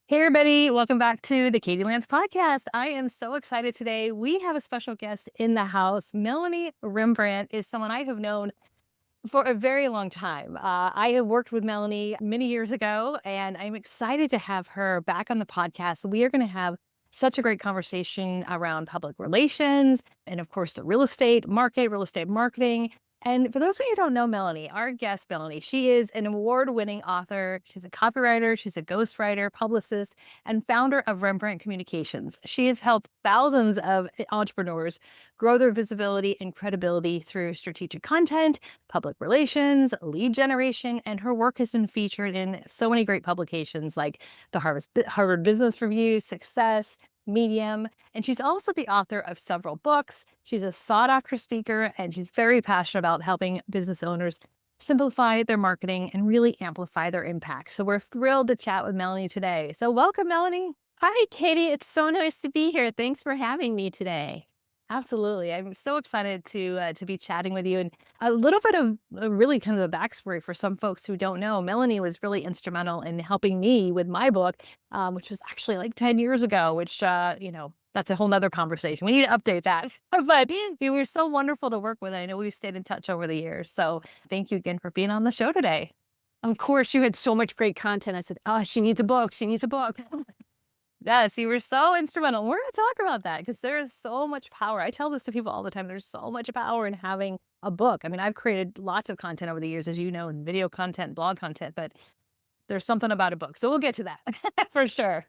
Hey, everybody. Welcome back to the Katie Lance podcast. I am so excited today. We have a special guest in the house. Melanie Rembrandt is someone I have known for a very long time. I have worked with Melanie many years ago, and I'm excited to have her back on the podcast. We are going to have such a great conversation around public relations and, of course, the real estate market, real estate marketing. And for those of you who don't know Melanie, our guest, Melanie, she is an award-winning author. She's a copywriter, she's a ghostwriter, publicist, and founder of Rembrandt Communications. She has helped thousands of entrepreneurs grow their visibility and credibility through strategic content, public relations, lead generation, and her work has been featured in so many great publications like the Harvard Business Review, Success, Medium, and she's also the author of several books. She's a sought-after speaker, and she's very passionate about helping business owners simplify their marketing and really amplify their impact. So we're thrilled to chat with Melanie today. So welcome, Melanie. Hi, Katie. It's so nice to be here. Thanks for having me today. Absolutely. I'm so excited to be chatting with you. And a little bit of really kind of the backstory for some folks who don't know. Melanie was really instrumental in helping me with my book, which was actually like 10 years ago, which, that's a whole nother conversation. We need to update that. But you were so wonderful to work with. I know we've stayed in touch over the years. So thank you again for being on the show today. Of course, you had so much great content. I said, oh, she needs a book. She needs a book. Yes, you were so instrumental. We're going to talk about that because there is so much power. I tell this to people all the time. There's so much power in having a book. I mean, I've created lots of content over the years, as you know, in video content, blog content, but there's something about a book. So we'll get to that for sure.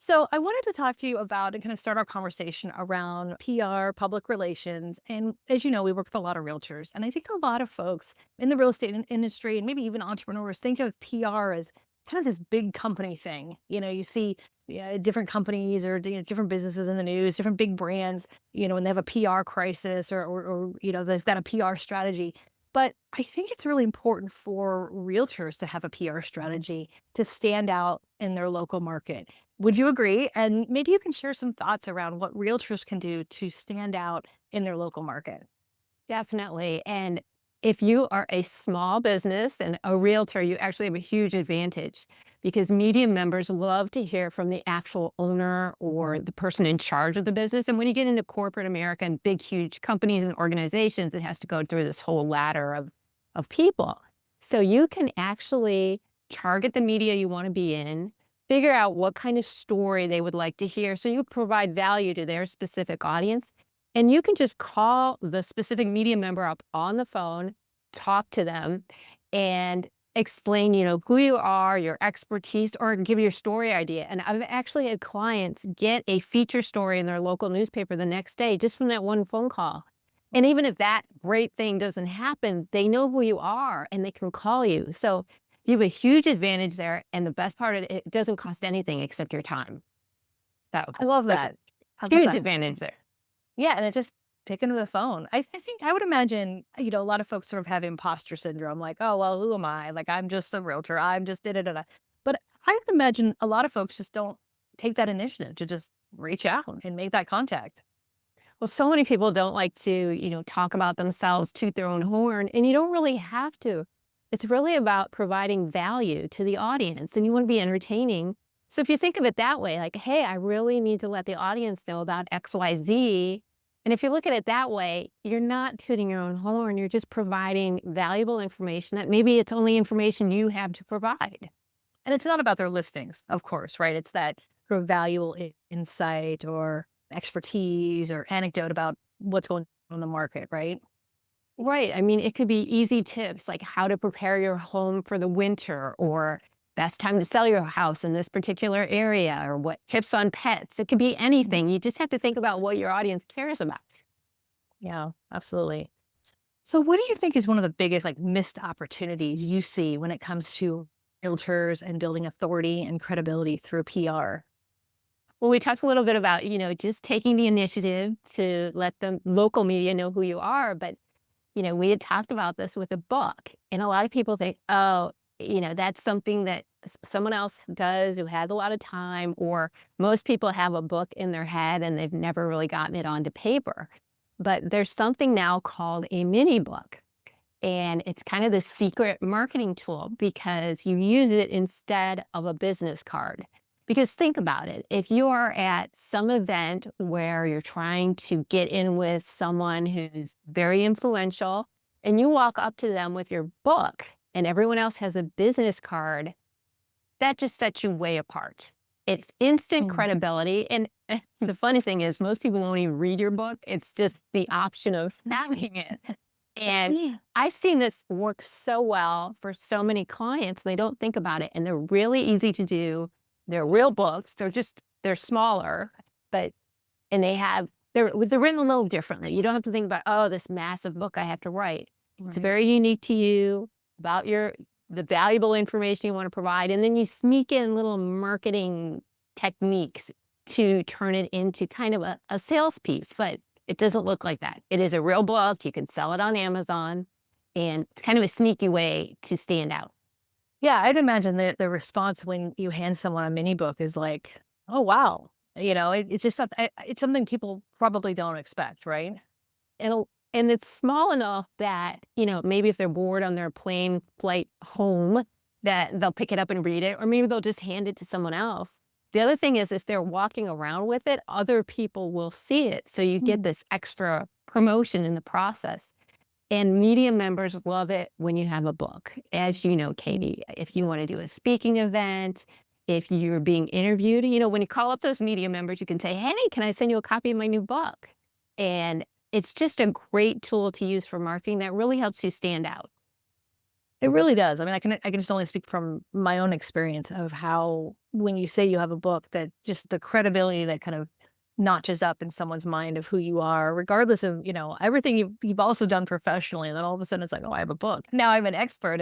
So I wanted to talk to you about and kind of start our conversation around PR, public relations. And as you know, we work with a lot of realtors. And I think a lot of folks in the real estate industry and maybe even entrepreneurs think of PR as kind of this big company thing. You see different companies or different businesses in the news, different big brands, when they have a PR crisis or they've got a PR strategy. But I think it's really important for realtors to have a PR strategy to stand out in their local market. Would you agree? And maybe you can share some thoughts around what realtors can do to stand out in their local market. Definitely. And if you are a small business and a realtor, you actually have a huge advantage because media members love to hear from the actual owner or the person in charge of the business. And when you get into corporate America and big, huge companies and organizations, it has to go through this whole ladder of people. So you can actually target the media you want to be in, figure out what kind of story they would like to hear. So you provide value to their specific audience. And you can just call the specific media member up on the phone, talk to them, and explain, who you are, your expertise, or give your story idea. And I've actually had clients get a feature story in their local newspaper the next day just from that one phone call. And even if that great thing doesn't happen, they know who you are and they can call you. So you have a huge advantage there. And the best part of it, it doesn't cost anything except your time. So I love there's a that. I love huge that. advantage there. Yeah, and it just picking up the phone. I think I would imagine, a lot of folks sort of have imposter syndrome, like, oh well, who am I? Like I'm just a realtor. I'm just da da da. Da." But I would imagine a lot of folks just don't take that initiative to just reach out and make that contact. Well, so many people don't like to, talk about themselves, toot their own horn, and you don't really have to. It's really about providing value to the audience, and you want to be entertaining. So if you think of it that way, like, hey, I really need to let the audience know about XYZ. And if you look at it that way, you're not tooting your own horn. You're just providing valuable information that maybe it's only information you have to provide. And it's not about their listings, of course, right? It's that sort of valuable insight or expertise or anecdote about what's going on in the market, right? Right. I mean, it could be easy tips like how to prepare your home for the winter or best time to sell your house in this particular area or what tips on pets. It could be anything. You just have to think about what your audience cares about. Yeah, absolutely. So what do you think is one of the biggest like missed opportunities you see when it comes to realtors and building authority and credibility through PR? Well, we talked a little bit about, just taking the initiative to let the local media know who you are. But, we had talked about this with a book. And a lot of people think, oh, that's something that someone else does who has a lot of time, or most people have a book in their head and they've never really gotten it onto paper. But there's something now called a mini book. And it's kind of the secret marketing tool because you use it instead of a business card. Because think about it, if you are at some event where you're trying to get in with someone who's very influential and you walk up to them with your book and everyone else has a business card, that just sets you way apart. It's instant Mm. credibility. And the funny thing is, most people won't even read your book. It's just the option of having it. And Yeah. I've seen this work so well for so many clients. They don't think about it and they're really easy to do. They're real books. They're smaller, but, and they're written a little differently. You don't have to think about, oh, this massive book I have to write. It's Right. very unique to you about the valuable information you want to provide. And then you sneak in little marketing techniques to turn it into kind of a sales piece. But it doesn't look like that. It is a real book. You can sell it on Amazon, and it's kind of a sneaky way to stand out. Yeah, I'd imagine that the response when you hand someone a mini book is like, "Oh, wow." It's just it's something people probably don't expect, right? And it's small enough that, maybe if they're bored on their plane flight home, that they'll pick it up and read it, or maybe they'll just hand it to someone else. The other thing is if they're walking around with it, other people will see it. So you get Mm. this extra promotion in the process. And media members love it when you have a book. As you know, Katie, if you want to do a speaking event, if you're being interviewed, when you call up those media members, you can say, hey, can I send you a copy of my new book? And it's just a great tool to use for marketing that really helps you stand out. It really does. I mean, I can just only speak from my own experience of how when you say you have a book that just the credibility that kind of notches up in someone's mind of who you are, regardless of, everything you've also done professionally. And then all of a sudden it's like, oh, I have a book. Now I'm an expert.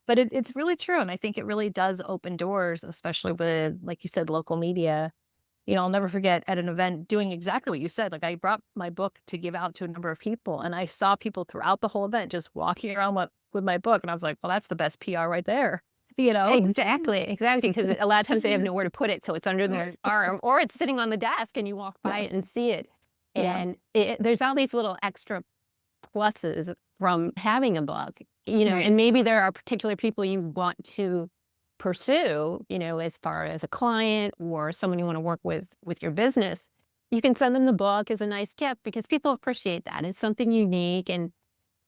But it's really true. And I think it really does open doors, especially with, like you said, local media. I'll never forget at an event doing exactly what you said. Like I brought my book to give out to a number of people, and I saw people throughout the whole event just walking around with my book, and I was like, "Well, that's the best PR right there," you know? Exactly, because a lot of times they have nowhere to put it, so it's under their arm, or it's sitting on the desk and you walk by it and see it. Yeah, And there's all these little extra pluses from having a book, right. and maybe there are particular people you want to pursue, as far as a client or someone you want to work with your business. You can send them the book as a nice gift because people appreciate that. It's something unique, and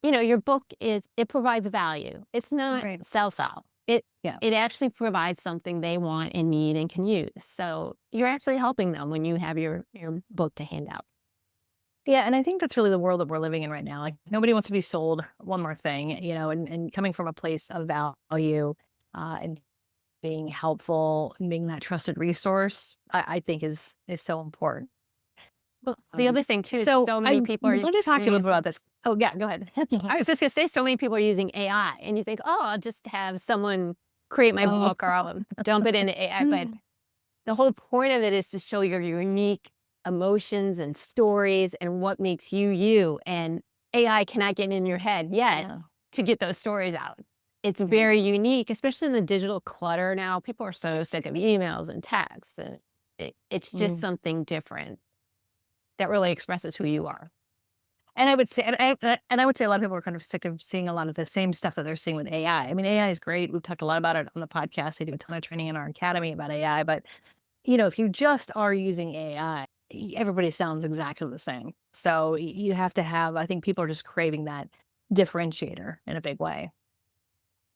your book it provides value. It's not Right. sell. It Yeah. it actually provides something they want and need and can use. So you're actually helping them when you have your book to hand out. Yeah, and I think that's really the world that we're living in right now. Like, nobody wants to be sold one more thing, and coming from a place of value, and being helpful and being that trusted resource, I think is so important. Well, the Um, other thing too is so so I many people would like to talk to you a little bit using. about this. Oh, yeah, go ahead. I was just gonna say, so many people are using AI, and you think, oh, I'll just have someone create my Oh. book or I'll dump it into AI. But the whole point of it is to show your unique emotions and stories and what makes you you. And AI cannot get in your head yet Yeah, to get those stories out. It's yeah. very unique, especially in the digital clutter now. People are so sick of emails and texts, and it's just Mm. something different that really expresses who you are. And I would say and I would say a lot of people are kind of sick of seeing a lot of the same stuff that they're seeing with AI. I mean, AI is great. We've talked a lot about it on the podcast. I do a ton of training in our academy about AI, but, if you just are using AI, everybody sounds exactly the same. So, you have to have I think people are just craving that differentiator in a big way.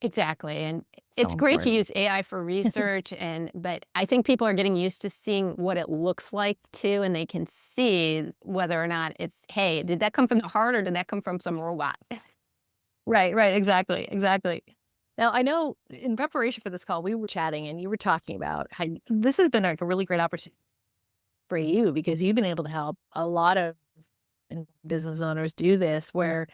Exactly, and So it's great to important. use AI for research, but I think people are getting used to seeing what it looks like too, and they can see whether or not it's, "Hey, did that come from the heart or did that come from some robot?" Right, right, exactly, exactly. Now, I know in preparation for this call, we were chatting and you were talking about how this has been like a really great opportunity for you because you've been able to help a lot of business owners do this where,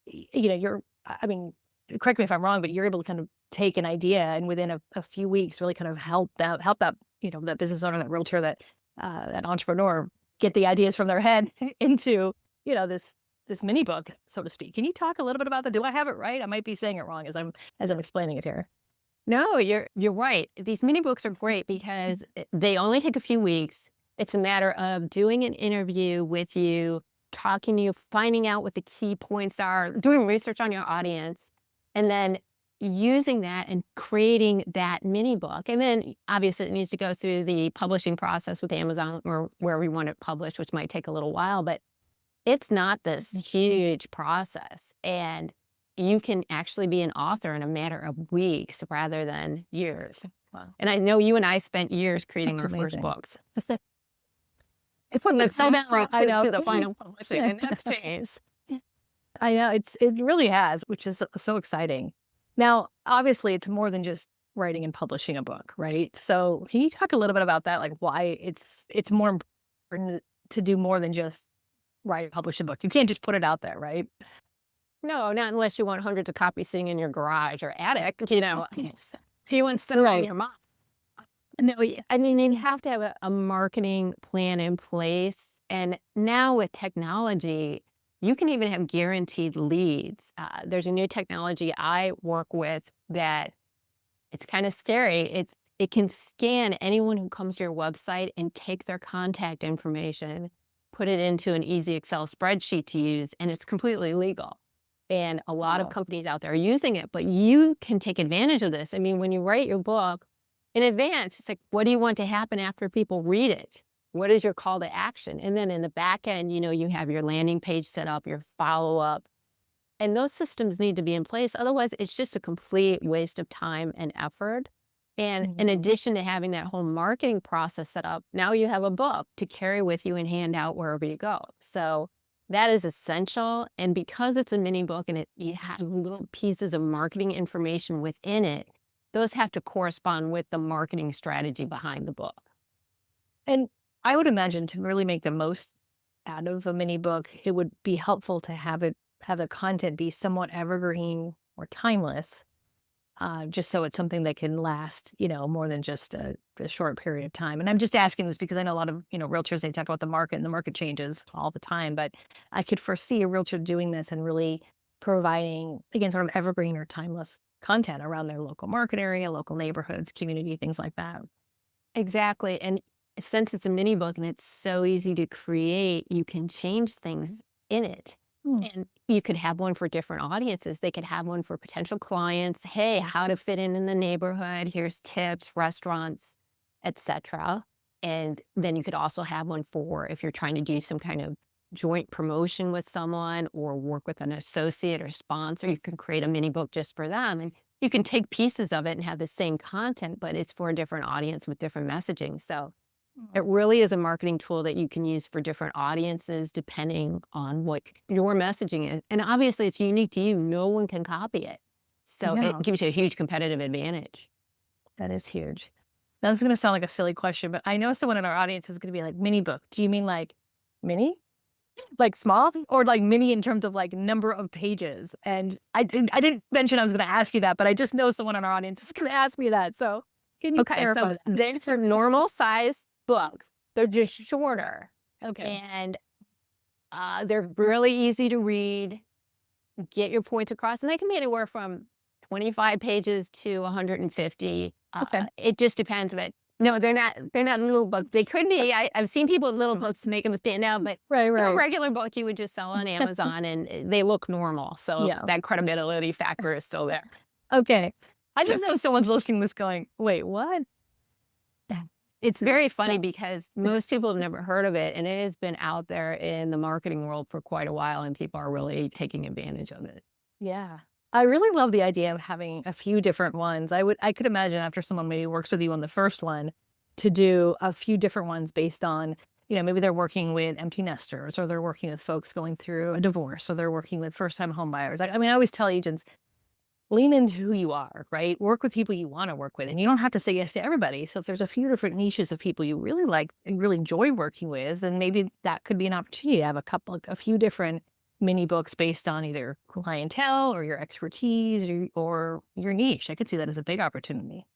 you're, I mean, correct me if I'm wrong, but you're able to kind of take an idea and within a few weeks really kind of help that, that business owner, that realtor, that entrepreneur get the ideas from their head into, this mini book, so to speak. Can you talk a little bit about that? Do I have it right? I might be saying it wrong as I'm explaining it here. No, you're right. These mini books are great because they only take a few weeks. It's a matter of doing an interview with you, talking to you, finding out what the key points are, doing research on your audience, and then using that and creating that mini book. And then obviously it needs to go through the publishing process with Amazon or wherever we want it published, which might take a little while, but it's not this huge process. And you can actually be an author in a matter of weeks rather than years. Wow, And I know you and I spent years creating that's our first amazing. books. It's from the I time know, I process know. to the final publishing, and that's Changed. I know it really has, which is so exciting. Now, obviously, it's more than just writing and publishing a book, right? So, can you talk a little bit about that, like why it's more important to do more than just write and publish a book? You can't just put it out there, right? No, not unless you want hundreds of copies sitting in your garage or attic, you know. Yes. You want to on Right. your mind. No, I mean, you have to have a marketing plan in place. And now with technology, you can even have guaranteed leads. There's a new technology I work with that it's kind of scary. It can scan anyone who comes to your website and take their contact information, put it into an easy Excel spreadsheet to use, and it's completely legal. And a lot of Wow. companies out there are using it, but you can take advantage of this. I mean, when you write your book in advance, it's like, what do you want to happen after people read it? What is your call to action? And then in the back end, you have your landing page set up, your follow up, and those systems need to be in place. Otherwise, it's just a complete waste of time and effort. And in Mhm. addition to having that whole marketing process set up, now you have a book to carry with you and hand out wherever you go. So that is essential. And because it's a mini book and you have little pieces of marketing information within it, those have to correspond with the marketing strategy behind the book. And I would imagine to really make the most out of a mini book, it would be helpful to have the content be somewhat evergreen or timeless, just so it's something that can last, more than just a short period of time. And I'm just asking this because I know a lot of, realtors, they talk about the market and the market changes all the time, but I could foresee a realtor doing this and really providing, again, sort of evergreen or timeless content around their local market area, local neighborhoods, community, things like that. Exactly. And since it's a mini book and it's so easy to create, you can change things in it. Hmm. And you could have one for different audiences. They could have one for potential clients. Hey, how to fit in the neighborhood. Here's tips, restaurants, etc. And then you could also have one for if you're trying to do some kind of joint promotion with someone or work with an associate or sponsor. You can create a mini book just for them. And you can take pieces of it and have the same content, but it's for a different audience with different messaging. So it really is a marketing tool that you can use for different audiences depending on what your messaging is. And obviously, it's unique to you. No one can copy it. So it Yeah. gives you a huge competitive advantage. That is huge. Now, this is gonna sound like a silly question, but I know someone in our audience is gonna be like, "Mini book, do you mean like mini? Like small? Or like mini in terms of like number of pages?" And I didn't mention I was gonna ask you that, but I just know someone in our audience is gonna ask me that, so can you Okay, clarify so that? they're normal size books. They're just shorter Okay. and they're really easy to read, get your points across, and they can be anywhere from 25 pages to 150. Okay. It just depends, but no, they're not little books. They could be. I've seen people with little books to make them stand out, but Right, a right. regular book you would just sell on Amazon and they look normal. So Yeah. that credibility factor is still there. Okay. I just know someone's listening to this going, "Wait, what?" It's very funny So because most people have never heard of it, and it has been out there in the marketing world for quite a while, and people are really taking advantage of it. yeah. I really love the idea of having a few different ones. I could imagine after someone maybe works with you on the first one to do a few different ones based on, maybe they're working with empty nesters or they're working with folks going through a divorce or they're working with first-time home buyers. I mean, I always tell agents, lean into who you are, right? Work with people you want to work with, and you don't have to say yes to everybody. So if there's a few different niches of people you really like and really enjoy working with, then maybe that could be an opportunity to have a few different mini books based on either clientele or your expertise or your niche. I could see that as a big opportunity.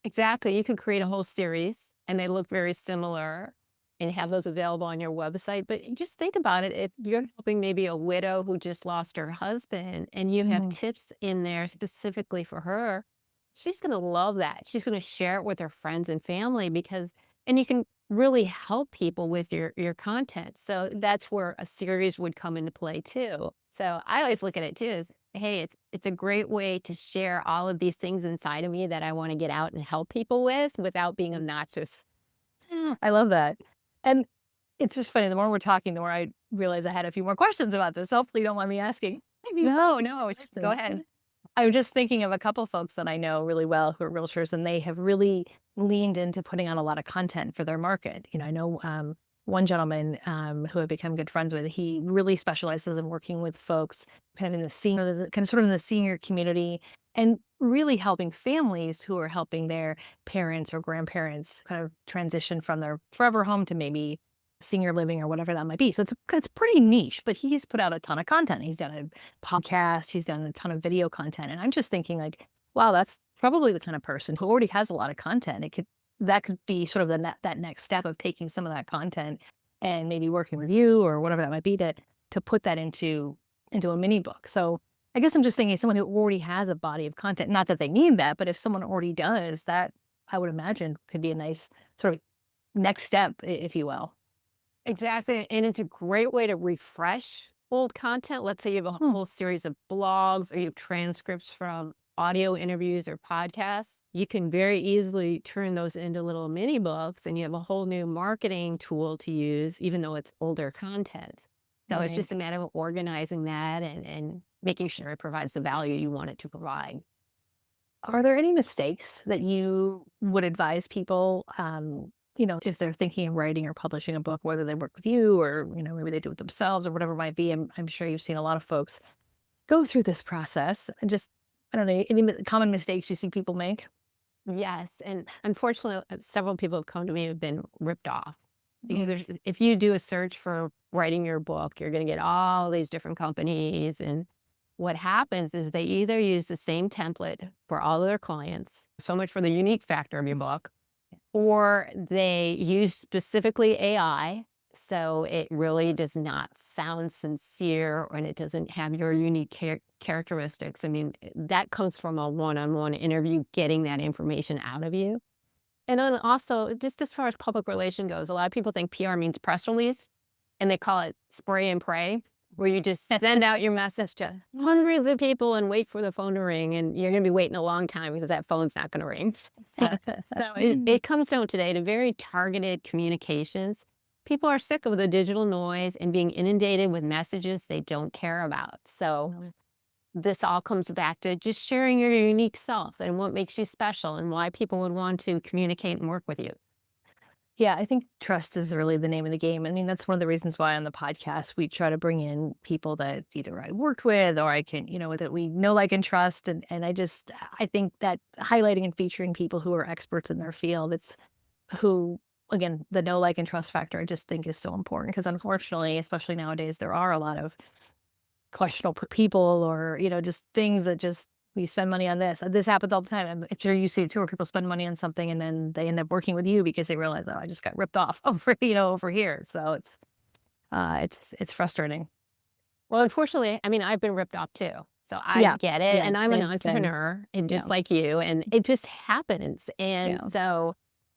Exactly. You could create a whole series and they look very similar and have those available on your website. But just think about it. If you're helping maybe a widow who just lost her husband and you have Mhm. tips in there specifically for her, she's going to love that. She's going to share it with her friends and family because, and you can really help people with your content. So that's where a series would come into play too. So I always look at it too as, hey, it's a great way to share all of these things inside of me that I want to get out and help people with without being obnoxious. Yeah, I love that. And it's just funny, the more we're talking, the more I realize I had a few more questions about this. Hopefully you don't mind me asking a few No, no, go questions. ahead. I was just thinking of a couple folks that I know really well who are realtors, and they have really leaned into putting on a lot of content for their market. I know one gentleman who I've become good friends with. He really specializes in working with folks kind of in the senior, kind of sort of in the senior community, and really helping families who are helping their parents or grandparents kind of transition from their forever home to maybe senior living or whatever that might be. So it's pretty niche, but he's put out a ton of content. He's done a podcast, he's done a ton of video content, and I'm just thinking like, wow, that's probably the kind of person who already has a lot of content. That could be sort of that next step of taking some of that content and maybe working with you or whatever that might be to put that into a mini book. So I guess I'm just thinking someone who already has a body of content, not that they need that, but if someone already does, that I would imagine could be a nice sort of next step, if you will. Exactly, and it's a great way to refresh old content. Let's say you have a Hmm. whole series of blogs or you have transcripts from audio interviews or podcasts. You can very easily turn those into little mini books and you have a whole new marketing tool to use, even though it's older content. So it's Right. just a matter of organizing that and making sure it provides the value you want it to provide. Are there any mistakes that you would advise people, if they're thinking of writing or publishing a book, whether they work with you or, maybe they do it themselves or whatever it might be? I'm sure you've seen a lot of folks go through this process and just, I don't know, any common mistakes you see people make? Yes, and unfortunately, several people have come to me and have been ripped off because Mm, if you do a search for writing your book, you're going to get all these different companies, and what happens is they either use the same template for all of their clients, so much for the unique factor of your book, or they use specifically AI, so it really does not sound sincere and it doesn't have your unique characteristics. I mean, that comes from a one-on-one interview, getting that information out of you. And then also, just as far as public relation goes, a lot of people think PR means press release, and they call it spray and pray, where you just send out your message to hundreds of people and wait for the phone to ring, and you're gonna be waiting a long time because that phone's not gonna ring. So it comes down today to very targeted communications. People are sick of the digital noise and being inundated with messages they don't care about. So this all comes back to just sharing your unique self and what makes you special and why people would want to communicate and work with you. Yeah, I think trust is really the name of the game. I mean, that's one of the reasons why on the podcast we try to bring in people that either I worked with or I can, that we know, like, and trust. And I think that highlighting and featuring people who are experts in their field, it's who again, the know, like, and trust factor I just think is so important because unfortunately, especially nowadays, there are a lot of questionable people or, just things that just we spend money on this. This happens all the time. I'm sure you see it too, where people spend money on something and then they end up working with you because they realize, oh, I just got ripped off over here. So it's frustrating. Well, unfortunately, I mean, I've been ripped off too. So I Yeah. get it. Yeah. And I'm an Same. entrepreneur and Yeah. just like you, and it just happens. And Yeah. so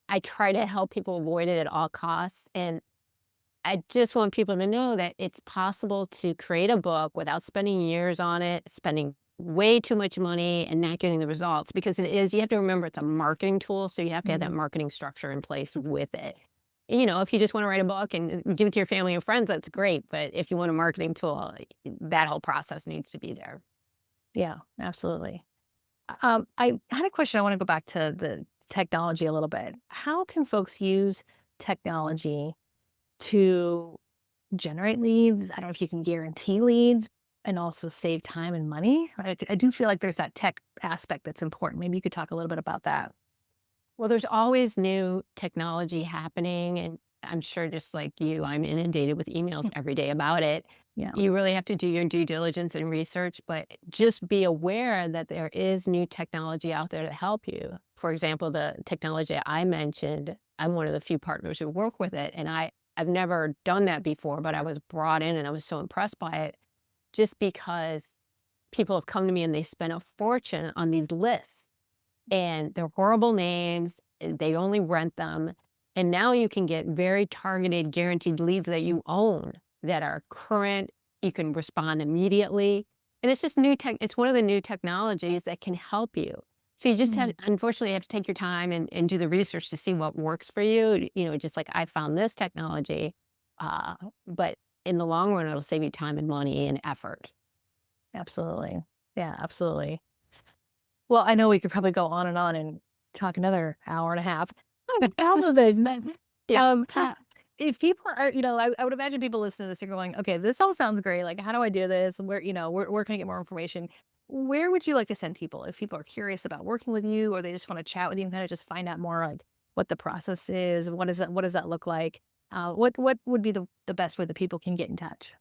I try to help people avoid it at all costs. And I just want people to know that it's possible to create a book without spending years on it, spending way too much money and not getting the results because you have to remember it's a marketing tool. So you have to have that Mhm. marketing structure in place with it. If you just want to write a book and give it to your family and friends, that's great. But if you want a marketing tool, that whole process needs to be there. Yeah. Absolutely. I had a question. I want to go back to the technology a little bit. How can folks use technology to generate leads? I don't know if you can guarantee leads and also save time and money. I do feel like there's that tech aspect that's important. Maybe you could talk a little bit about that. Well, there's always new technology happening, and I'm sure just like you, I'm inundated with emails Mm. every day about it. Yeah. You really have to do your due diligence and research, but just be aware that there is new technology out there to help you. For example, the technology I mentioned, I'm one of the few partners who work with it, and I've never done that before, but I was brought in and I was so impressed by it just because people have come to me and they spend a fortune on these lists and they're horrible names. They only rent them. And now you can get very targeted, guaranteed leads that you own that are current. You can respond immediately. And it's just new tech. It's one of the new technologies that can help you. So you just have, Mm. unfortunately, have to take your time and do the research to see what works for you. Just like I found this technology, but in the long run, it'll save you time and money and effort. Absolutely. Yeah, absolutely. Well, I know we could probably go on and talk another hour and a half. All of it, man. Yeah. Um, if people are, I would imagine people listening to this are going, okay, this all sounds great. Like, how do I do this? Where can I get more information? Where would you like to send people if people are curious about working with you, or they just want to chat with you and kind of just find out more like what the process is? What does that look like? What would be the best way that people can get in touch?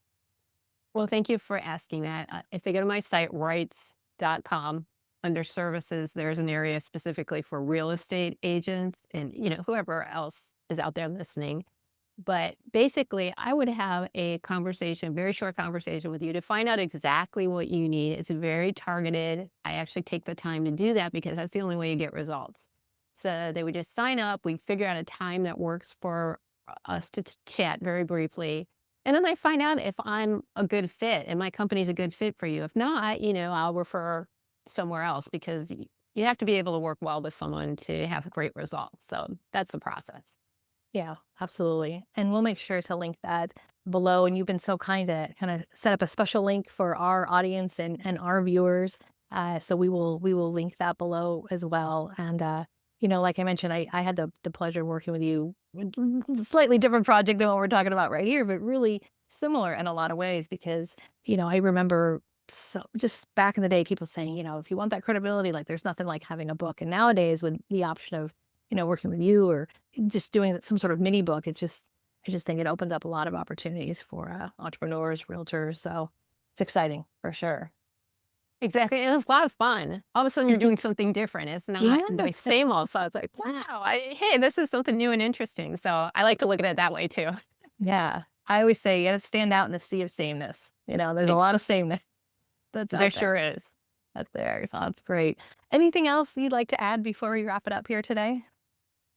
Well, thank you for asking that. If they go to my site, rights.com, under services, there's an area specifically for real estate agents and, whoever else is out there listening. But basically, I would have a conversation, very short conversation with you to find out exactly what you need. It's very targeted. I actually take the time to do that because that's the only way you get results. So they would just sign up. We figure out a time that works for us to chat very briefly. And then I find out if I'm a good fit and my company's a good fit for you. If not, I'll refer somewhere else because you have to be able to work well with someone to have great results. So that's the process. Yeah, absolutely. And we'll make sure to link that below. And you've been so kind to kind of set up a special link for our audience and our viewers. So we will link that below as well. And like I mentioned, I had the pleasure working with you with a slightly different project than what we're talking about right here, but really similar in a lot of ways because, I remember so just back in the day, people saying, if you want that credibility, like there's nothing like having a book. And nowadays with the option of, working with you or just doing some sort of mini book, I just think it opens up a lot of opportunities for, entrepreneurs, realtors, so it's exciting for sure. Exactly, and it's a lot of fun. All of a sudden, you're doing something different. It's not Yeah. the same old, so it's like, "Wow, hey, this is something new and interesting." So, I like to look at it that way too. Yeah. I always say you gotta stand out in the sea of sameness, there's a Ex lot of sameness that's There out there. sure is. That's there, so that's great. Anything else you'd like to add before we wrap it up here today?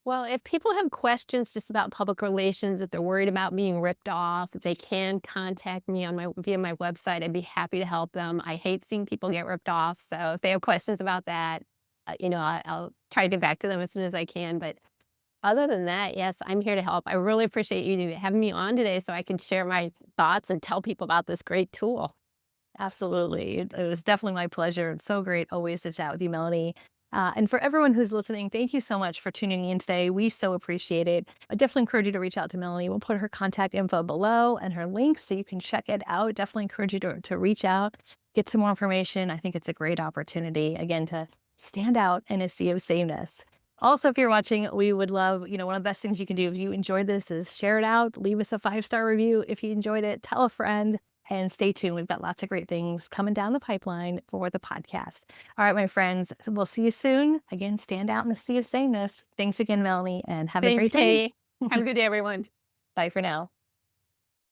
Well, if people have questions just about public relations, if they're worried about being ripped off, they can contact me on my via my website. I'd be happy to help them. I hate seeing people get ripped off, so if they have questions about that, I'll try to get back to them as soon as I can, but other than that, yes, I'm here to help. I really appreciate you having me on today so I can share my thoughts and tell people about this great tool. Absolutely. It was definitely my pleasure. It's so great always to chat with you, Melanie. And for everyone who's listening, thank you so much for tuning in today. We so appreciate it. I definitely encourage you to reach out to Melanie. We'll put her contact info below and her links so you can check it out. Definitely encourage you to reach out, get some more information. I think it's a great opportunity, again, to stand out in a sea of sameness. Also, if you're watching, we would love, one of the best things you can do if you enjoyed this is share it out, leave us a 5-star review if you enjoyed it, tell a friend. And stay tuned. We've got lots of great things coming down the pipeline for the podcast. All right, my friends, we'll see you soon. Again, stand out in the sea of sameness. Thanks again, Melanie, and have a Thanks, great day. Katie. Have a good day, everyone. Bye for now.